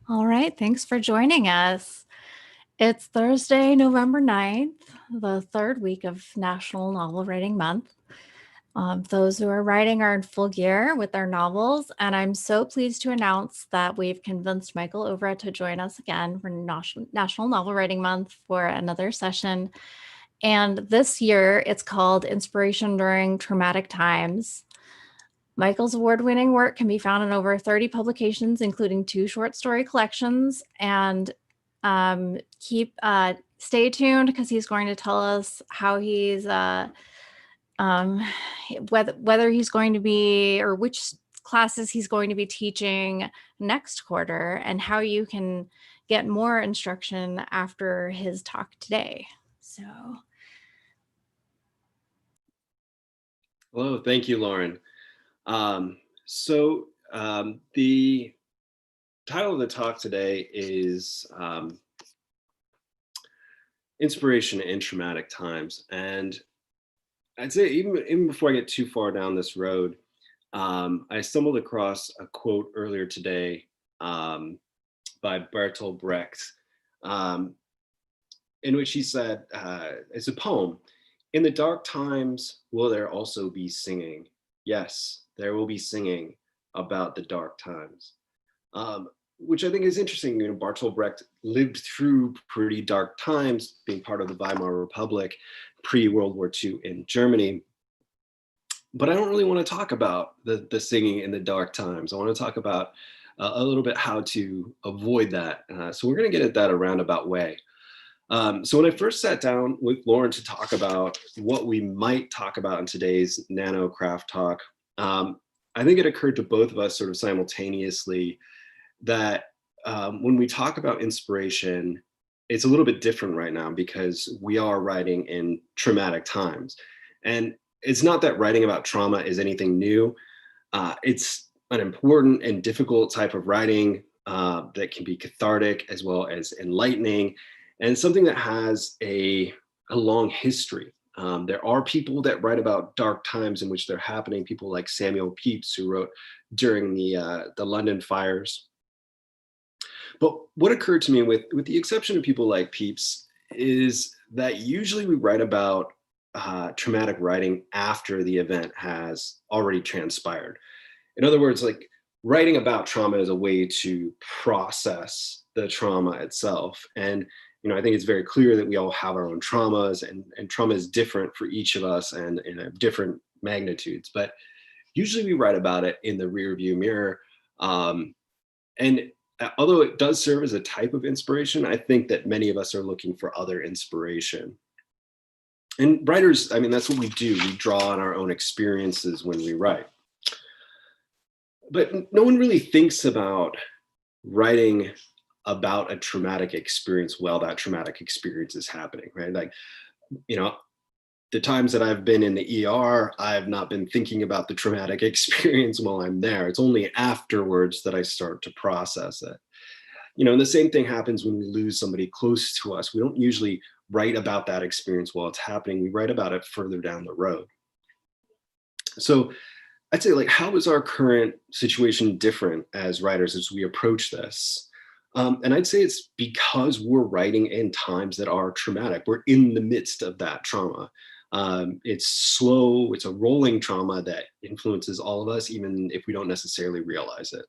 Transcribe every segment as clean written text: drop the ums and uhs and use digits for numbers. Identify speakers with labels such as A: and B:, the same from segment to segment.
A: All right, thanks for joining us. It's Thursday, November 9th, the third week of National Novel Writing Month. Those who are writing are in full gear with their novels, and I'm so pleased to announce that we've convinced Michael Overa to join us again for National Novel Writing Month for another session. And this year, it's called Inspiration During Traumatic Times. Michael's award-winning work can be found in over 30 publications, including 2 short story collections. And stay tuned because he's going to tell us how he's um, whether he's going to be or which classes he's going to be teaching next quarter, and how you can get more instruction after his talk today. So.
B: Hello, thank you, Lauren. The title of the talk today is Inspiration in Traumatic Times. And I'd say even before I get too far down this road, I stumbled across a quote earlier today by Bertolt Brecht, in which he said, it's a poem, "In the dark times, will there also be singing? Yes, there will be singing about the dark times." Which I think is interesting. You know, Bertolt Brecht lived through pretty dark times, being part of the Weimar Republic, pre-World War II in Germany. But I don't really want to talk about the singing in the dark times. I want to talk about a little bit how to avoid that. So we're going to get at that a roundabout way. So when I first sat down with Lauren to talk about what we might talk about in today's Nano Craft Talk, I think it occurred to both of us sort of simultaneously that when we talk about inspiration, it's a little bit different right now because we are writing in traumatic times. And it's not that writing about trauma is anything new. It's an important and difficult type of writing that can be cathartic as well as enlightening, and something that has a long history. There are people that write about dark times in which they're happening, people like Samuel Pepys, who wrote during the London fires. But what occurred to me, with the exception of people like Pepys, is that usually we write about traumatic writing after the event has already transpired. In other words, like, writing about trauma is a way to process the trauma itself. And I think it's very clear that we all have our own traumas, and trauma is different for each of us and in different magnitudes. But usually we write about it in the rear view mirror. And although it does serve as a type of inspiration, I think that many of us are looking for other inspiration. And writers, I mean, that's what we do. We draw on our own experiences when we write. But no one really thinks about writing about a traumatic experience while that traumatic experience is happening, right? Like, the times that I've been in the ER, I've not been thinking about the traumatic experience while I'm there. It's only afterwards that I start to process it. And the same thing happens when we lose somebody close to us. We don't usually write about that experience while it's happening. We write about it further down the road. So I'd say, like, how is our current situation different as writers as we approach this? And I'd say it's because we're writing in times that are traumatic. We're in the midst of that trauma. It's slow, it's a rolling trauma that influences all of us, even if we don't necessarily realize it.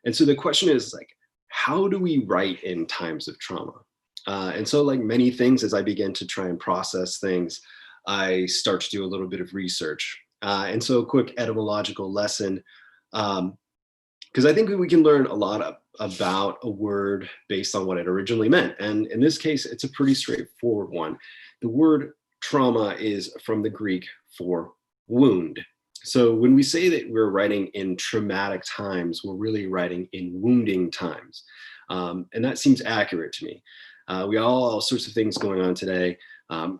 B: And so the question is, like, how do we write in times of trauma? And so, like many things, as I begin to try and process things, I start to do a little bit of research. And so a quick etymological lesson, because I think we can learn a lot about a word based on what it originally meant. And in this case, it's a pretty straightforward one. The word trauma is from the Greek for wound. So when we say that we're writing in traumatic times, we're really writing in wounding times. And that seems accurate to me. We all sorts of things going on today.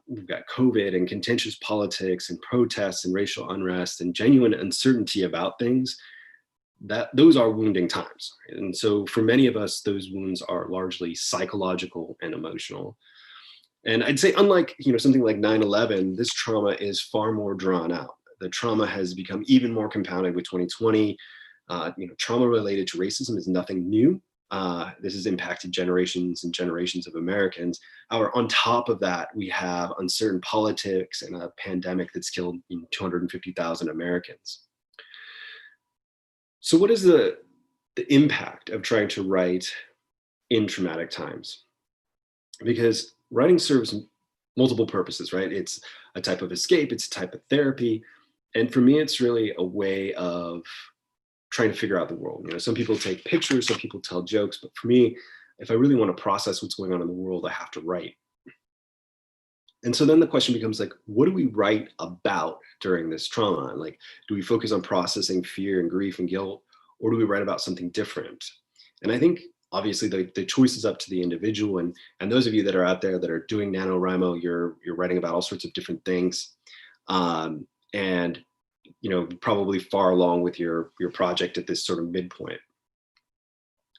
B: We've got COVID and contentious politics and protests and racial unrest and genuine uncertainty about things. Those are wounding times. And so for many of us, those wounds are largely psychological and emotional. And I'd say, unlike something like 9/11, this trauma is far more drawn out. The trauma has become even more compounded with 2020. Trauma related to racism is nothing new. This has impacted generations and generations of Americans. However, on top of that, we have uncertain politics and a pandemic that's killed 250,000 Americans. So, what is the impact of trying to write in traumatic times? Because writing serves multiple purposes, right? It's a type of escape, it's a type of therapy. And for me, it's really a way of trying to figure out the world. Some people take pictures, some people tell jokes, but for me, if I really want to process what's going on in the world, I have to write. And so then the question becomes like, what do we write about during this trauma? Like, do we focus on processing fear and grief and guilt, or do we write about something different? And I think obviously the choice is up to the individual. And those of you that are out there that are doing NaNoWriMo, you're writing about all sorts of different things. And probably far along with your project at this sort of midpoint.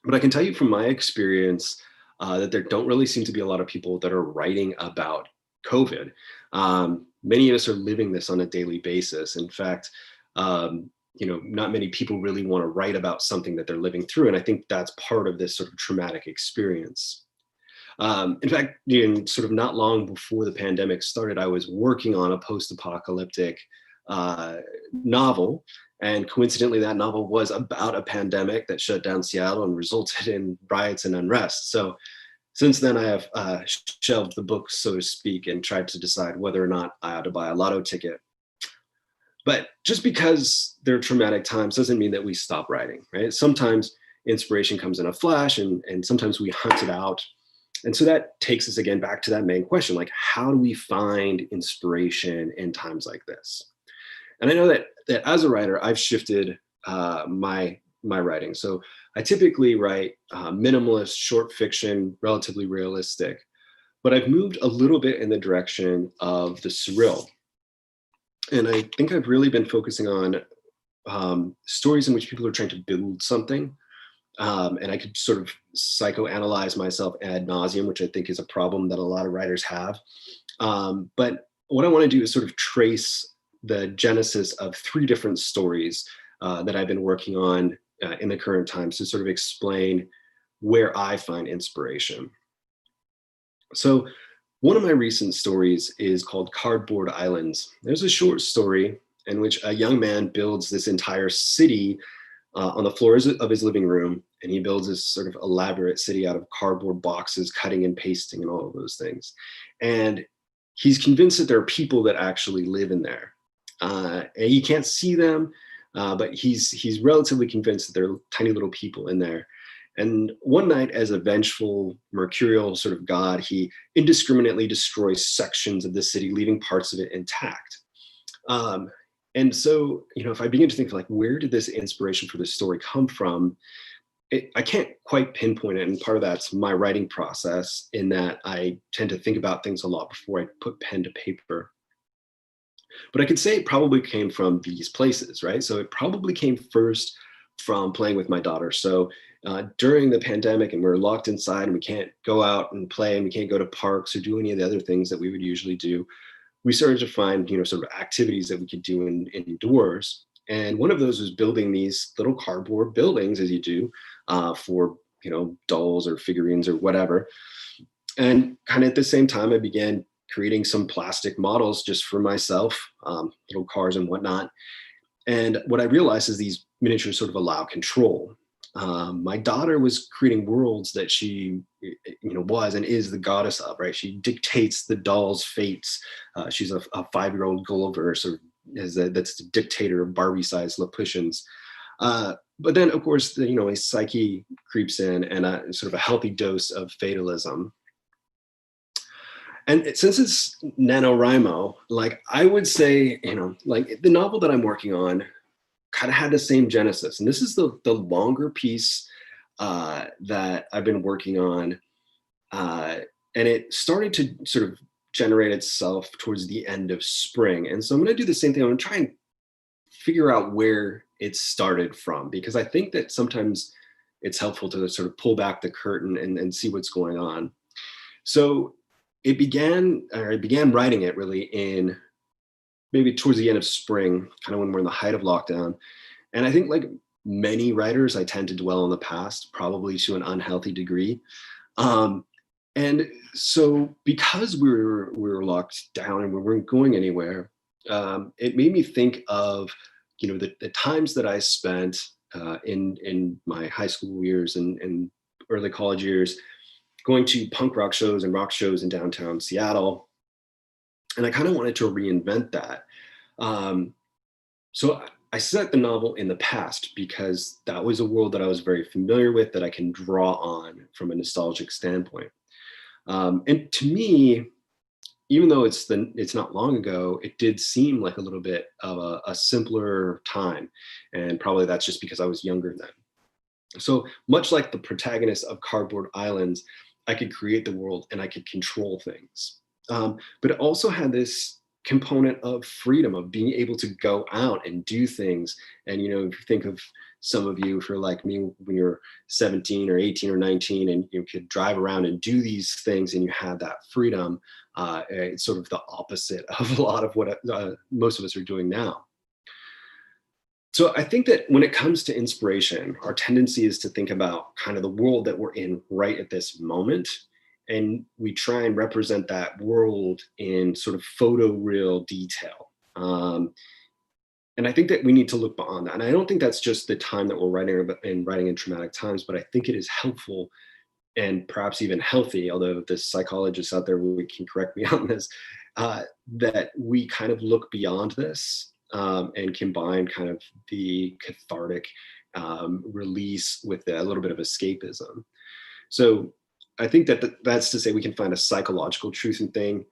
B: But I can tell you from my experience that there don't really seem to be a lot of people that are writing about COVID. Many of us are living this on a daily basis. In fact, not many people really want to write about something that they're living through. And I think that's part of this sort of traumatic experience. In fact, sort of not long before the pandemic started, I was working on a post-apocalyptic novel. And coincidentally, that novel was about a pandemic that shut down Seattle and resulted in riots and unrest. So since then, I have shelved the book, so to speak, and tried to decide whether or not I ought to buy a lotto ticket. But just because they're traumatic times doesn't mean that we stop writing, right? Sometimes inspiration comes in a flash, and sometimes we hunt it out. And so that takes us again back to that main question, like, how do we find inspiration in times like this? And I know that as a writer, I've shifted my writing. So I typically write minimalist, short fiction, relatively realistic, but I've moved a little bit in the direction of the surreal. And I think I've really been focusing on stories in which people are trying to build something. And I could sort of psychoanalyze myself ad nauseum, which I think is a problem that a lot of writers have. But what I want to do is sort of trace the genesis of 3 different stories that I've been working on in the current times to sort of explain where I find inspiration. So one of my recent stories is called Cardboard Islands. There's a short story in which a young man builds this entire city on the floors of his living room, and he builds this sort of elaborate city out of cardboard boxes, cutting and pasting and all of those things. And he's convinced that there are people that actually live in there. And he can't see them, but he's relatively convinced that there are tiny little people in there. And one night, as a vengeful, mercurial sort of god, he indiscriminately destroys sections of the city, leaving parts of it intact. And so, if I begin to think like, where did this inspiration for this story come from? I can't quite pinpoint it. And part of that's my writing process, in that I tend to think about things a lot before I put pen to paper. But I could say it probably came from these places, right? So it probably came first from playing with my daughter. So during the pandemic, and we're locked inside and we can't go out and play, and we can't go to parks or do any of the other things that we would usually do, we started to find, sort of activities that we could do indoors. And one of those was building these little cardboard buildings, as you do, for, dolls or figurines or whatever. And kind of at the same time, I began creating some plastic models just for myself, little cars and whatnot. And what I realized is these miniatures sort of allow control. My daughter was creating worlds that she, was and is the goddess of, right? She dictates the doll's fates. She's a 5-year-old Gulliver, sort of that's the dictator of Barbie-sized Lapushans. But then, of course, a psyche creeps in, and a sort of a healthy dose of fatalism. And since it's NaNoWriMo, like, I would say, like, the novel that I'm working on kind of had the same genesis. And this is the longer piece that I've been working on. And it started to sort of generate itself towards the end of spring. And so I'm going to do the same thing. I'm going to try and figure out where it started from, because I think that sometimes it's helpful to sort of pull back the curtain and see what's going on. So I began writing it really in maybe towards the end of spring, kind of when we're in the height of lockdown. And I think, like, many writers, I tend to dwell on the past, probably to an unhealthy degree. Um, and so because we were locked down and we weren't going anywhere, it made me think of, the times that I spent in my high school years and early college years, going to punk rock shows and rock shows in downtown Seattle. And I kind of wanted to reinvent that. Um, so I set the novel in the past because that was a world that I was very familiar with, that I can draw on from a nostalgic standpoint. And to me, even though it's not long ago, it did seem like a little bit of a simpler time, and probably that's just because I was younger then. So much like the protagonist of Cardboard Islands, I could create the world and I could control things. But it also had this component of freedom, of being able to go out and do things. And if you think of some of you who are like me when you're 17 or 18 or 19, and you could drive around and do these things, and you had that freedom. It's sort of the opposite of a lot of what most of us are doing now. So I think that when it comes to inspiration, our tendency is to think about kind of the world that we're in right at this moment. And we try and represent that world in sort of photoreal detail. And I think that we need to look beyond that. And I don't think that's just the time that we're writing in traumatic times, but I think it is helpful and perhaps even healthy, although the psychologists out there can correct me on this, that we kind of look beyond this, and combine kind of the cathartic release with a little bit of escapism. So I think that that's to say we can find a psychological truth in things,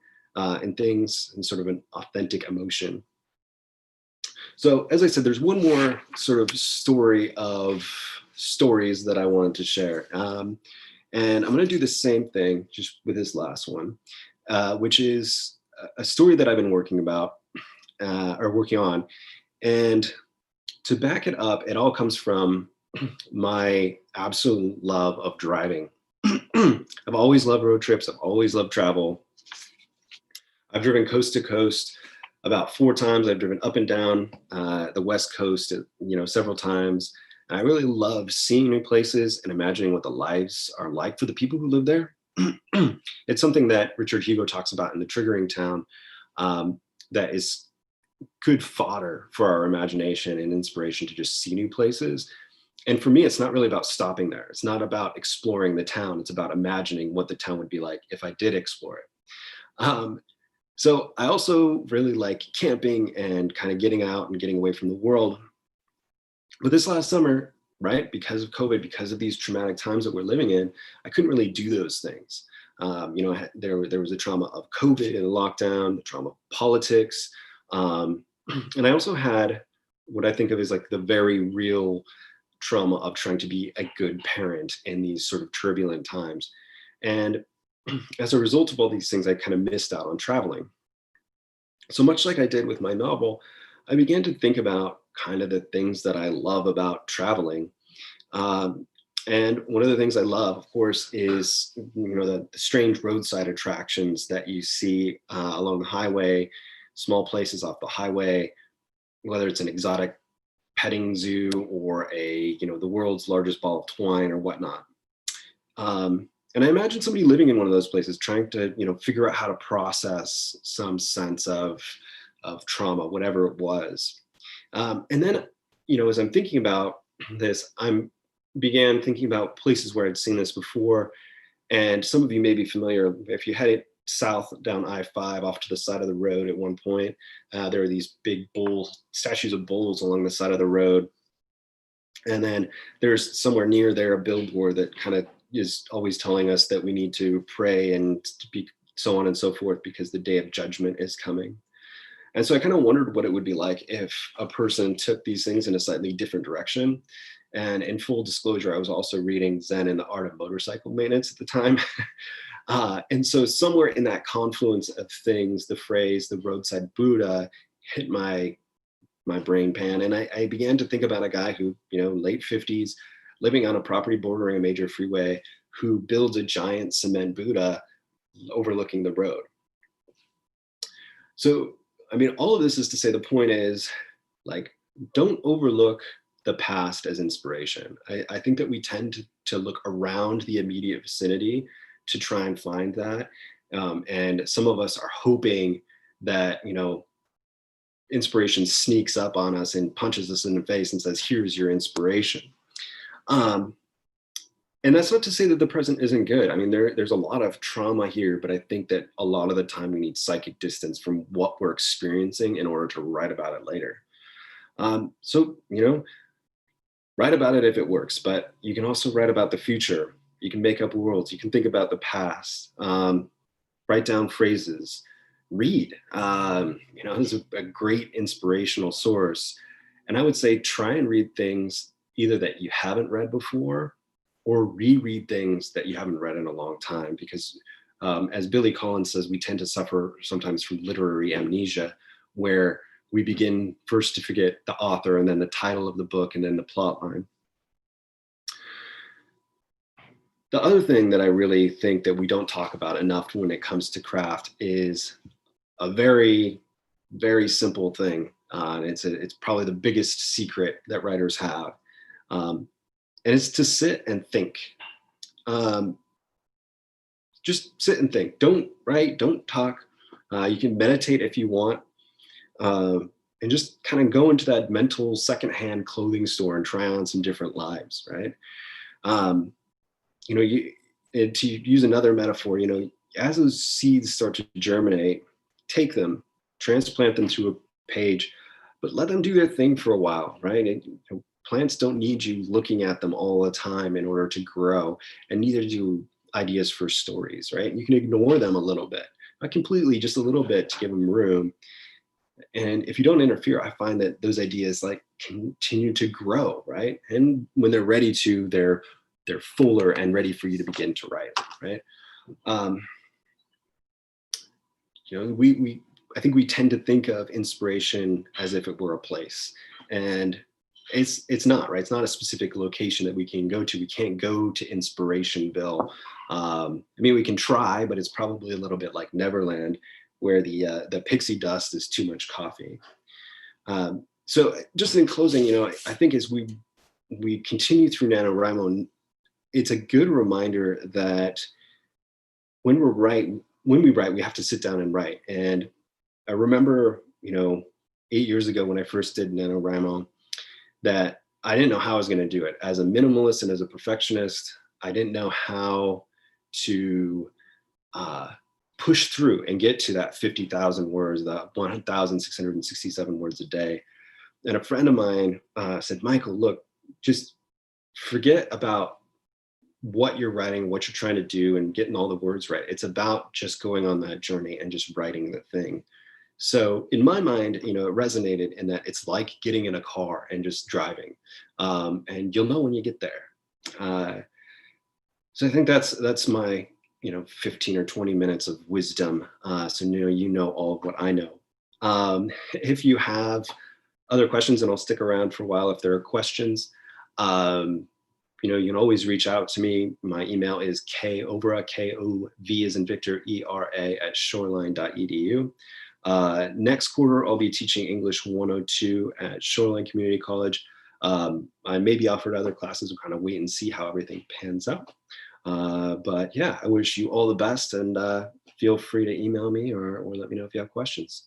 B: and sort of an authentic emotion. So as I said, there's one more sort of story of stories that I wanted to share. And I'm going to do the same thing just with this last one, which is a story that I've been working on. And to back it up, it all comes from my absolute love of driving. I've always loved road trips. I've always loved travel. I've driven coast to coast about 4 times. I've driven up and down the West Coast, several times. And I really love seeing new places and imagining what the lives are like for the people who live there. It's something that Richard Hugo talks about in The Triggering Town, that is good fodder for our imagination and inspiration to just see new places. And for me, it's not really about stopping there. It's not about exploring the town. It's about imagining what the town would be like if I did explore it. So I also really like camping and kind of getting out and getting away from the world. But this last summer, right, because of COVID, because of these traumatic times that we're living in, I couldn't really do those things. There was a trauma of COVID and lockdown, the trauma of politics. And I also had what I think of as like the very real trauma of trying to be a good parent in these sort of turbulent times. And as a result of all these things, I kind of missed out on traveling. So much like I did with my novel, I began to think about kind of the things that I love about traveling. And one of the things I love, of course, is the strange roadside attractions that you see along the highway, small places off the highway, whether it's an exotic petting zoo or the world's largest ball of twine or whatnot. And I imagine somebody living in one of those places trying to, figure out how to process some sense of trauma, whatever it was. And then, as I'm thinking about this, began thinking about places where I'd seen this before. And some of you may be familiar, if you headed south down I-5 off to the side of the road at one point, there are these big statues of bulls along the side of the road. And then there's somewhere near there a billboard that kind of is always telling us that we need to pray and to be so on and so forth because the day of judgment is coming. And so I kind of wondered what it would be like if a person took these things in a slightly different direction. And in full disclosure, I was also reading Zen and the Art of Motorcycle Maintenance at the time. And so somewhere in that confluence of things, the phrase, the roadside Buddha, hit my brain pan. And I began to think about a guy who, late 50s, living on a property bordering a major freeway, who builds a giant cement Buddha overlooking the road. So, all of this is to say the point is, like, don't overlook the past as inspiration. I think that we tend to look around the immediate vicinity to try and find that. And some of us are hoping that, inspiration sneaks up on us and punches us in the face and says, here's your inspiration. Um, and that's not to say that the present isn't good. I mean, there's a lot of trauma here, but I think that a lot of the time we need psychic distance from what we're experiencing in order to write about it later. So, write about it if it works, but you can also write about the future. You can make up worlds. You can think about the past. Write down phrases. Read. This is a great inspirational source. And I would say try and read things either that you haven't read before or reread things that you haven't read in a long time. Because as Billy Collins says, we tend to suffer sometimes from literary amnesia, where we begin first to forget the author and then the title of the book and then the plot line. The other thing that I really think that we don't talk about enough when it comes to craft is a very, very simple thing. It's probably the biggest secret that writers have. And it's to sit and think. Just sit and think. Don't write, don't talk. You can meditate if you want. And just kind of go into that mental secondhand clothing store and try on some different lives, right? To use another metaphor, as those seeds start to germinate, take them, transplant them to a page, but let them do their thing for a while, right? Plants don't need you looking at them all the time in order to grow, and neither do ideas for stories, right? You can ignore them a little bit, not completely, just a little bit to give them room. And if you don't interfere, I find that those ideas continue to grow, right? And when they're ready to, they're fuller and ready for you to begin to write, right? I think we tend to think of inspiration as if it were a place, and it's not, right? It's not a specific location that we can go to. We can't go to Inspirationville. We can try, but it's probably a little bit like Neverland, where the pixie dust is too much coffee. So just in closing, I think as we continue through NaNoWriMo, it's a good reminder that when we write, we have to sit down and write. And I remember, 8 years ago when I first did NaNoWriMo, that I didn't know how I was going to do it. As a minimalist and as a perfectionist, I didn't know how to push through and get to that 50,000 words, the 1,667 words a day. And a friend of mine said, Michael, look, just forget about what you're writing, what you're trying to do, and getting all the words right. It's about just going on that journey and just writing the thing. So in my mind, it resonated in that it's like getting in a car and just driving, and you'll know when you get there. So I think that's my 15 or 20 minutes of wisdom. So all of what I know. If you have other questions, and I'll stick around for a while if there are questions. You can always reach out to me. My email is kovera, KOV as in Victor, ERA @shoreline.edu. Next quarter, I'll be teaching English 102 at Shoreline Community College. I may be offered other classes. We'll kind of wait and see how everything pans out. But yeah, I wish you all the best, and feel free to email me or let me know if you have questions.